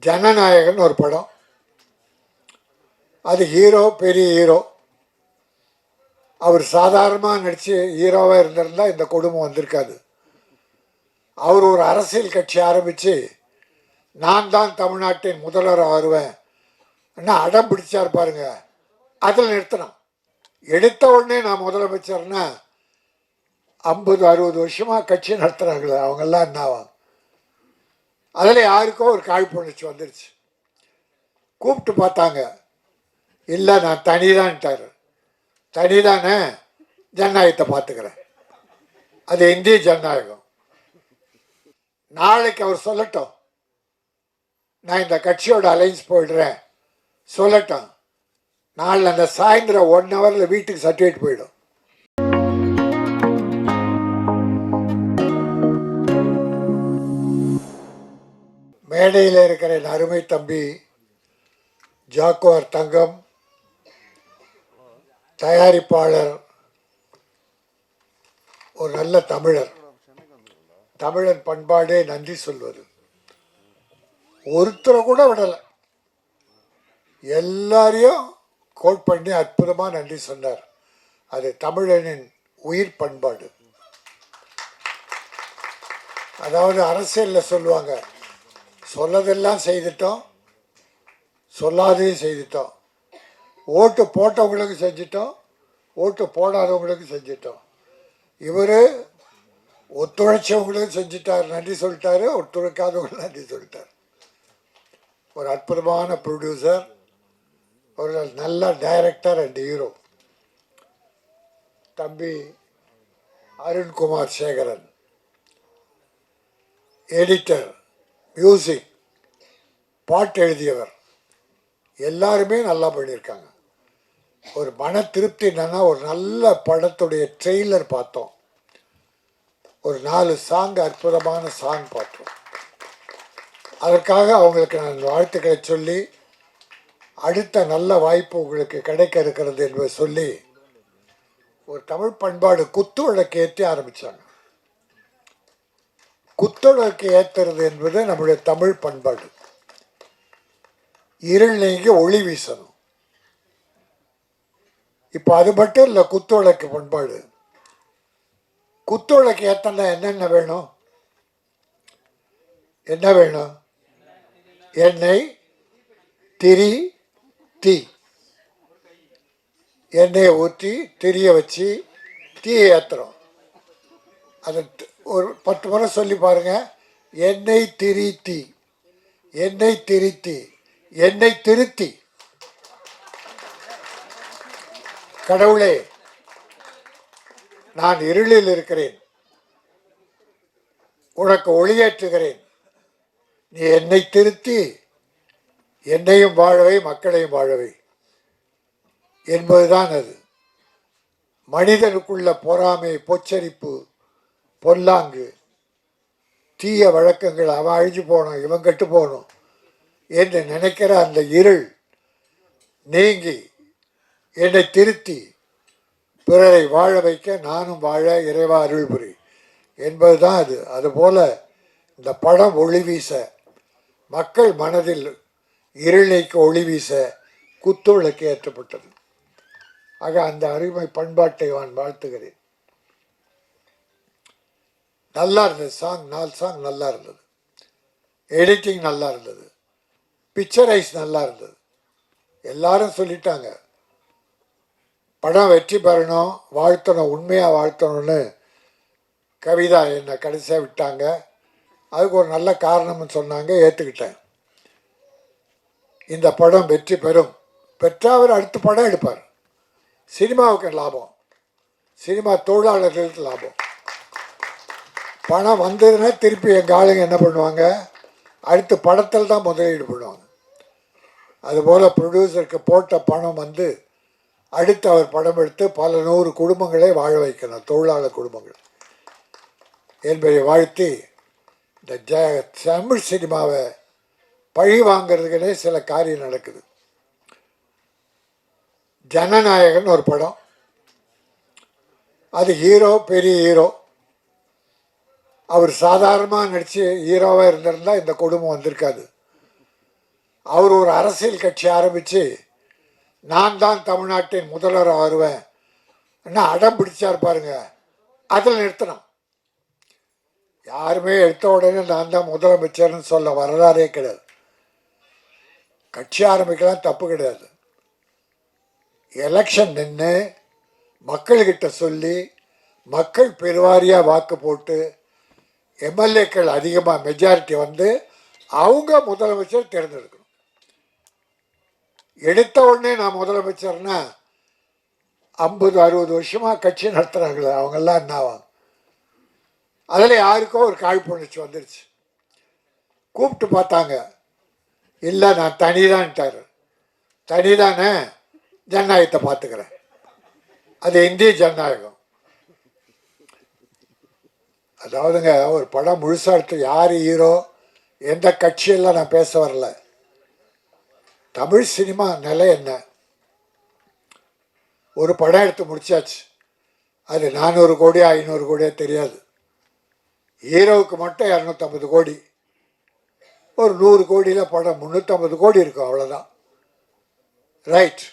ஜனநாயகன் ஒரு படம். அது ஹீரோ பெரிய ஹீரோ. அவர் சாதாரணமாக நடித்து ஹீரோவாக இருந்திருந்தால் இந்த குடும்பம் வந்திருக்காது. அவர் ஒரு அரசியல் கட்சி ஆரம்பித்து நான் தான் தமிழ்நாட்டின் முதல்வராக வருவேன் என்ன அடம் பிடிச்சார் பாருங்க. அதில் நிறுத்தினான். எடுத்த உடனே நான் முதலமைச்சர்னா 50-60 வருஷமாக கட்சி நடத்துகிறாங்களே அவங்கெல்லாம் என்னாவாங்க? அதில் யாருக்கோ ஒரு காழ்ப்புணர்ச்சி வந்துருச்சு. கூப்பிட்டு பார்த்தாங்க. இல்லை நான் தனிதான்ட்டார். தனிதானே, ஜனநாயகத்தை பார்த்துக்கிறேன். அது இந்திய ஜனநாயகம். நாளைக்கு அவர் சொல்லட்டும், நான் இந்த கட்சியோட அலைன்ஸ் போயிடுறேன் சொல்லட்டும். நாளில் அந்த சாயந்தரம் 1 ஹவரில் வீட்டுக்கு சர்டிஃபிகேட் போயிடும். மேடையில் இருக்கிற என் அருமை தம்பி ஜாக்குவார் தங்கம், தயாரிப்பாளர், ஒரு நல்ல தமிழர். தமிழன் பண்பாடே நன்றி சொல்வது. ஒருத்தரை கூட விடலை, எல்லாரையும் கோட் பண்ணி அற்புதமாக நன்றி சொன்னார். அது தமிழனின் உயிர் பண்பாடு. அதாவது அரசியலில் சொல்லுவாங்க, சொல்லதெல்லாம் செய்துட்டோம், சொல்லாதையும் செய்துட்டோம். ஓட்டு போட்டவங்களுக்கு செஞ்சிட்டோம், ஓட்டு போடாதவங்களுக்கு செஞ்சிட்டோம். இவர் ஒத்துழைச்சவங்களுக்கு செஞ்சிட்டார், நன்றி சொல்லிட்டாரு. ஒத்துழைக்காதவங்களுக்கு நன்றி சொல்லிட்டார். ஒரு அற்புதமான ப்ரொடியூசர், ஒரு நல்ல டைரக்டர் அண்ட் ஹீரோ. தம்பி அருண்குமார் சேகரன், எடிட்டர், மியூசிக், பாட்டு எழுதியவர், எல்லாருமே நல்லா பண்ணியிருக்காங்க. ஒரு மன திருப்தி என்னன்னா, ஒரு நல்ல படத்துடைய ட்ரெய்லர் பார்த்தோம், ஒரு 4 சாங், அற்புதமான சாங் பார்த்தோம். அதற்காக அவங்களுக்கு நான் வாழ்த்துக்களை சொல்லி, அடுத்த நல்ல வாய்ப்பு உங்களுக்கு கிடைக்க இருக்கிறது என்பதை சொல்லி, ஒரு தமிழ் பண்பாடு குத்து விளக்கு ஏற்றி ஆரம்பித்தாங்க. குத்து விளக்கு ஏற்றுறது என்பது நம்முடைய தமிழ் பண்பாடு. இருள் நீங்கி ஒளி வீசணும். இப்போ அது மட்டும் இல்லை, குத்து விளக்கு பண்பாடு. குத்து விளக்கு ஏற்றனா என்னென்ன வேணும்? என்ன வேணும்? எண்ணெய், திரி, தீ. எண்ணெயை ஊற்றி திரியை வச்சு தீயை ஏற்றுறோம். அது ஒரு 10 முறை சொல்லி பாருங்கள். எண்ணெய் திரி தீ, எண்ணெய் திரி தீ, எண்ணெய் திருத்தி. கடவுளே, நான் இருளில் இருக்கிறேன், உனக்கு ஒளியேற்றுகிறேன், நீ என்னை திருத்தி என்னையும் வாழவை மக்களையும் வாழவை என்பதுதான் அது. மனிதனுக்குள்ள பொறாமை, பொச்சரிப்பு, பொல்லாங்கு, தீய வழக்கங்கள், அவன் அழிஞ்சு போகணும், இவன் கெட்டு போகணும் என்று நினைக்கிற அந்த இருள் நீங்கி என்னை திருத்தி பிறரை வாழ வைக்க நானும் வாழ இறைவா அருள் புரி என்பதுதான் அது. அதுபோல இந்த படம் ஒளி வீச, மக்கள் மனதில் இருளைக்கு ஒளி வீச குத்து விளக்கு ஏற்றப்பட்டது. ஆக அந்த அருமை பண்பாட்டை நான் வாழ்த்துகிறேன். நல்லா இருந்தது சாங், 4 சாங் நல்லா இருந்தது. எடிட்டிங் நல்லா இருந்தது. பிக்சரைஸ் நல்லா இருந்தது. எல்லாரும் சொல்லிட்டாங்க, படம் வெற்றி பெறணும், வாழ்த்தணும், உண்மையாக வாழ்த்தணும்னு. கவிதா என்னை கடைசியாக விட்டாங்க. அதுக்கு ஒரு நல்ல காரணம்னு சொன்னாங்க, ஏற்றுக்கிட்டேன். இந்த படம் வெற்றி பெறும். பெற்றால் அவர் அடுத்த படம் எடுப்பார். சினிமாவுக்கு லாபம், சினிமா தொழிலாளர்களுக்கு லாபம். பணம் வந்ததுன்னா திருப்பி எங்கள் ஆளுங்க என்ன பண்ணுவாங்க, அடுத்த படத்தில் தான் முதலீடு பண்ணுவாங்க. அதுபோல் ப்ரொடியூசருக்கு போட்ட பணம் வந்து அடுத்து அவர் படம் எடுத்து பல 100 குடும்பங்களை வாழ வைக்கணும், தொழிலாளர் குடும்பங்கள் என்பதை வாழ்த்தி, இந்த தமிழ் சினிமாவை பழி வாங்கிறதுக்குனே சில காரியம் நடக்குது. ஜனநாயகன் ஒரு படம். அது ஹீரோ பெரிய ஹீரோ. அவர் சாதாரணமாக நடித்து ஹீரோவாக இருந்திருந்தால் இந்த குடும்பம் வந்திருக்காது. அவர் ஒரு அரசியல் கட்சி ஆரம்பித்து நான் தான் தமிழ்நாட்டின் முதல்வராக வருவேன் என்ன அடம் பிடிச்சார் பாருங்க, அதில் நிறுத்தணும். யாருமே எடுத்த உடனே நான் தான் முதலமைச்சர்னு சொல்ல வரலாறே கிடையாது. கட்சி ஆரம்பிக்கலாம், தப்பு கிடையாது. எலெக்ஷன் நின்று மக்கள்கிட்ட சொல்லி மக்கள் பெருவாரியாக வாக்கு போட்டு எம்எல்ஏக்கள் அதிகமாக மெஜாரிட்டி வந்து அவங்க முதலமைச்சர் தேர்ந்தெடுக்கணும். எடுத்த உடனே நான் முதலமைச்சர்னா 50-60 வருஷமாக கட்சி நடத்துகிறாங்களே அவங்கெல்லாம் என்ன ஆவாங்க? அதில் யாருக்கோ ஒரு காழ்ப்புணர்ச்சி வந்துருச்சு. கூப்பிட்டு பார்த்தாங்க, இல்லை நான் தனிதான்ட்டார். தனிதானே, ஜனநாயகத்தை பார்த்துக்கிறேன். அது இந்திய ஜனநாயகம். அதாவதுங்க, ஒரு படம் முழுசாக எடுத்து யார் ஹீரோ எந்த கட்சியெல்லாம் நான் பேச வரல. தமிழ் சினிமா நிலை என்ன? ஒரு படம் எடுத்து முடிச்சாச்சு, அது 400 கோடியா 500 கோடியா தெரியாது. ஹீரோவுக்கு மட்டும் 250 கோடி, ஒரு 100 கோடியில் படம் 350 கோடி இருக்கும், அவ்வளோதான். ரைட்.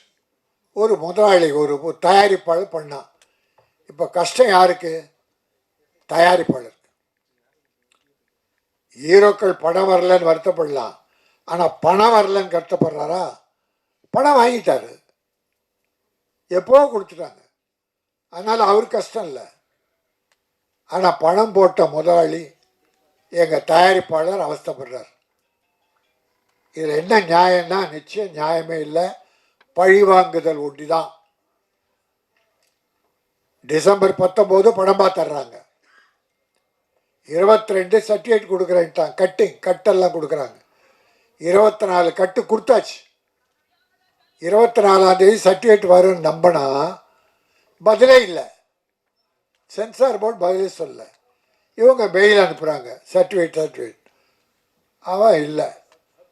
ஒரு முதலாளி ஒரு தயாரிப்பாளர் பண்ணான். இப்போ கஷ்டம் யாருக்கு? தயாரிப்பாளருக்கு. ஹீரோக்கள் படம் வரலன்னு வருத்தப்படலாம், ஆனால் பணம் வரலன்னு கஷ்டப்படுறாரா? பணம் வாங்கிட்டாரு, எப்போ கொடுத்துட்டாங்க, அதனால் அவர் கஷ்டம் இல்லை. ஆனால் பணம் போட்ட முதலாளி எங்கள் தயாரிப்பாளர் அவஸ்தைப்படுறார். இதில் என்ன நியாயம்னா நிச்சயம் நியாயமே இல்லை, பழிவாங்குதல் ஒண்டி தான். டிசம்பர் 19 படம் பார்த்துட்றாங்க, 22 சர்டிஃபிகேட் கொடுக்குறேன்ட்டான். கட்டெல்லாம் கொடுக்குறாங்க. 24 கட்டு கொடுத்தாச்சு. 24ஆம் தேதி சர்டிஃபிகேட் வரும்னு நம்பினா பதிலே இல்லை. சென்சார் போர்டு பதிலே சொல்ல. இவங்க மெயில் அனுப்புகிறாங்க, சர்டிஃபிகேட் அவன் இல்லை.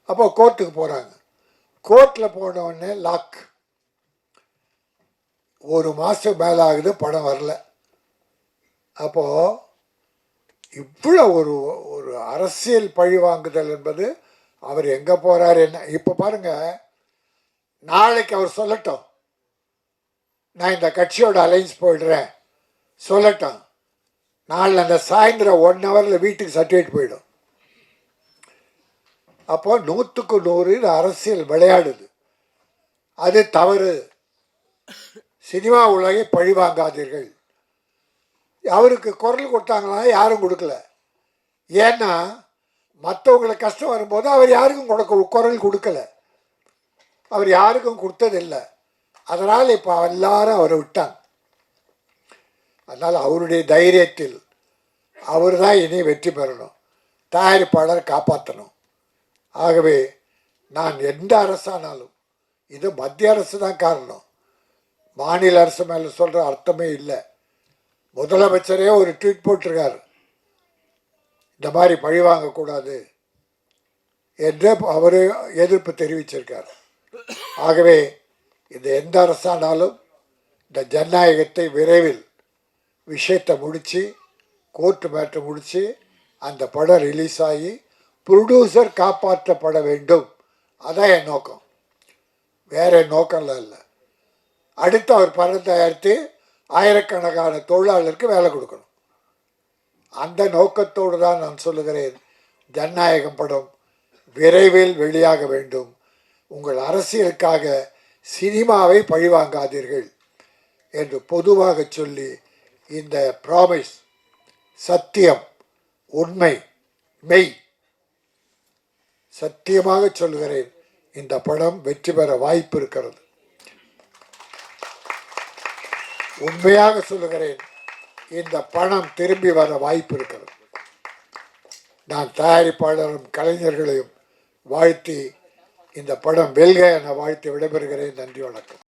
அப்போ கோர்ட்டுக்கு போகிறாங்க. கோர்ட்டில் போனவுடனே லாக். 1 மாதம் மேலே ஆகுது, படம் வரல. அப்போது இவ்வளோ ஒரு ஒரு அரசியல் பழி வாங்குதல் என்பது, அவர் எங்கே போகிறார் என்ன? இப்போ பாருங்கள், நாளைக்கு அவர் சொல்லட்டும், நான் இந்த கட்சியோட அலைன்ஸ் போயிடுறேன் சொல்லட்டும். நாளை அந்த சாயந்தரம் 1 ஹவரில் வீட்டுக்கு சர்டிஃபிகேட் போயிடும். அப்போ 100க்கு 100 அரசியல் விளையாடுது. அது தவறு. சினிமா உலகை பழி வாங்காதீர்கள். அவருக்கு குரல் கொடுத்தாங்களா? யாரும் கொடுக்கல. ஏன்னா மற்றவங்களுக்கு கஷ்டம் வரும்போது அவர் யாருக்கும் குரல் கொடுக்கல, அவர் யாருக்கும் கொடுத்ததில்லை. அதனால் இப்போ எல்லாரும் அவரை விட்டாங்க. அதனால் அவருடைய தைரியத்தில் அவர் தான் இனி வெற்றி பெறணும், தயாரிப்பாளர் காப்பாற்றணும். ஆகவே நான் எந்த அரசானாலும், இது மத்திய அரசு தான் காரணம், மாநில அரசு மேலே சொல்கிற அர்த்தமே இல்லை. முதலமைச்சரே ஒரு ட்வீட் போட்டிருக்கார், இந்த மாதிரி பழி வாங்கக்கூடாது என்று அவர் எதிர்ப்பு தெரிவிச்சிருக்கார். ஆகவே இந்த எந்த அரசானாலும் இந்த ஜனநாயகத்தை விரைவில் விஷயத்தை முடித்து கோர்ட்டு மேட்டை முடித்து அந்த படம் ரிலீஸ் ஆகி ப்ரொடியூசர் காப்பாற்றப்பட வேண்டும். அதான் என் நோக்கம், வேறு நோக்கம்லாம் இல்லை. அடுத்து அவர் படம் தயாரித்து ஆயிரக்கணக்கான தொழிலாளருக்கு வேலை கொடுக்கணும். அந்த நோக்கத்தோடு தான் நான் சொல்லுகிறேன், ஜனநாயகம் படம் விரைவில் வெளியாக வேண்டும். உங்கள் அரசியலுக்காக சினிமாவை பழிவாங்காதீர்கள் என்று பொதுவாக சொல்லி, இந்த ப்ராமிஸ், சத்தியம், உண்மை, மெய், சத்தியமாக சொல்லுகிறேன், இந்த படம் வெற்றி பெற வாய்ப்பு இருக்கிறது. உண்மையாக சொல்லுகிறேன், இந்த பணம் திரும்பி வர வாய்ப்பு இருக்கிறது. நான் தயாரிப்பாளரும் கலைஞர்களையும் வாழ்த்தி இந்த படம் வெல்க என வாழ்த்து விடைபெறுகிறேன். நன்றி, வணக்கம்.